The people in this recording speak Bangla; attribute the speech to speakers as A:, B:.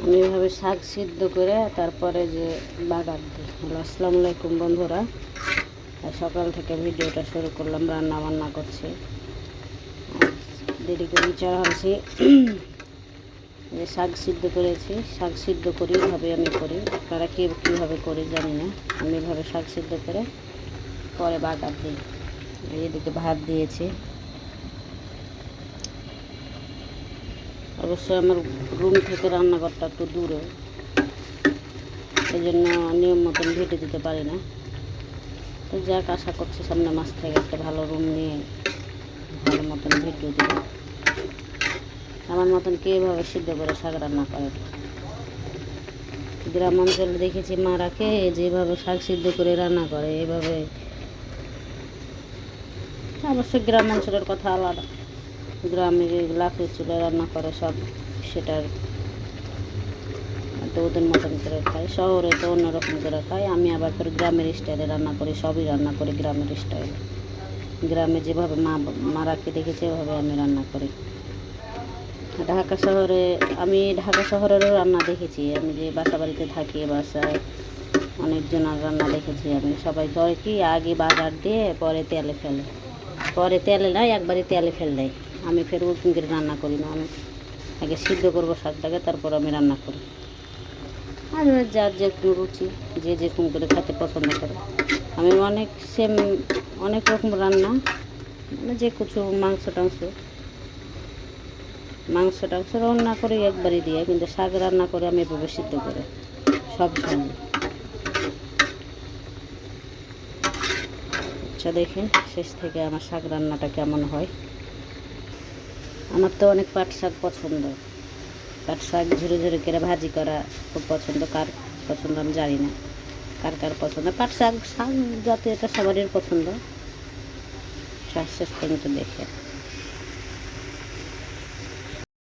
A: আমি এভাবে শাক সিদ্ধ করে তারপরে যে বাগার দিই। আসসালামু আলাইকুম বন্ধুরা, সকাল থেকে ভিডিওটা শুরু করলাম। রান্না বান্না করছি, দেরি করে চড়া হয়েছি। যে শাক সিদ্ধ করেছি, শাক সিদ্ধ করি এভাবে আমি করি, আপনারা কীভাবে করি জানি না। আমি এভাবে শাক সিদ্ধ করে পরে বাগার দিই। এদিকে ভাত দিয়েছি। অবশ্যই আমার রুম থেকে রান্নাঘরটা একটু দূরে, এই জন্য নিয়ম মতন ভিডিও দিতে পারি না। তো যাক, আশা করছি সামনে মাস থেকে একটা ভালো রুম নিয়ে ভালো মতন ভিডিও দেব। আমার মতন কে এভাবে সিদ্ধ করে শাক রান্না করে? গ্রাম অঞ্চলে দেখেছি মারাকে যেভাবে শাক সিদ্ধ করে রান্না করে এভাবে। অবশ্যই গ্রাম অঞ্চলের কথা আলাদা। গ্রামে যে লাকড়ির চুলায় রান্না করে সব, সেটার তো ওদের মতন করে খায়। শহরে তো অন্যরকম করে খায়। আমি আবার তোর গ্রামের স্টাইলে রান্না করি, সবই রান্না করি গ্রামের স্টাইলে। গ্রামে যেভাবে মারাকে দেখেছি এভাবে আমি রান্না করি। আমি ঢাকা শহরেরও রান্না দেখেছি। আমি যে বাসা বাড়িতে থাকি, বাসায় অনেকজনের রান্না দেখেছি আমি। সবাই করে কি, আগে বাগার দিয়ে পরে তেলে ফেলে, পরে তেলে নয় একবারে তেলে ফেল দেয়। আমি ফের ওরকম করে রান্না করি না। আমি আগে সিদ্ধ করবো শাকটাকে, তারপর আমি রান্না করি। আর যার যেরকম রুচি, যে যেরকম করে খেতে পছন্দ করে। আমি অনেক রকম রান্না, মানে যে কিছু মাংস টাংস রান্না করে একবারই দিয়ে, কিন্তু শাক রান্না করে আমি এভাবে সিদ্ধ করে সব সময়। আচ্ছা, দেখেন শেষ থেকে আমার শাক রান্নাটা কেমন হয়। আমার তো অনেক পাট শাক পছন্দ। পাট শাক ঝুড়ে ঝুড়ে করে ভাজি করা খুব পছন্দ। কার পছন্দ আমি জানি না, কার কার পছন্দ। পাট শাক জাতীয় এটা সবারই পছন্দ। শেষ পর্যন্ত দেখে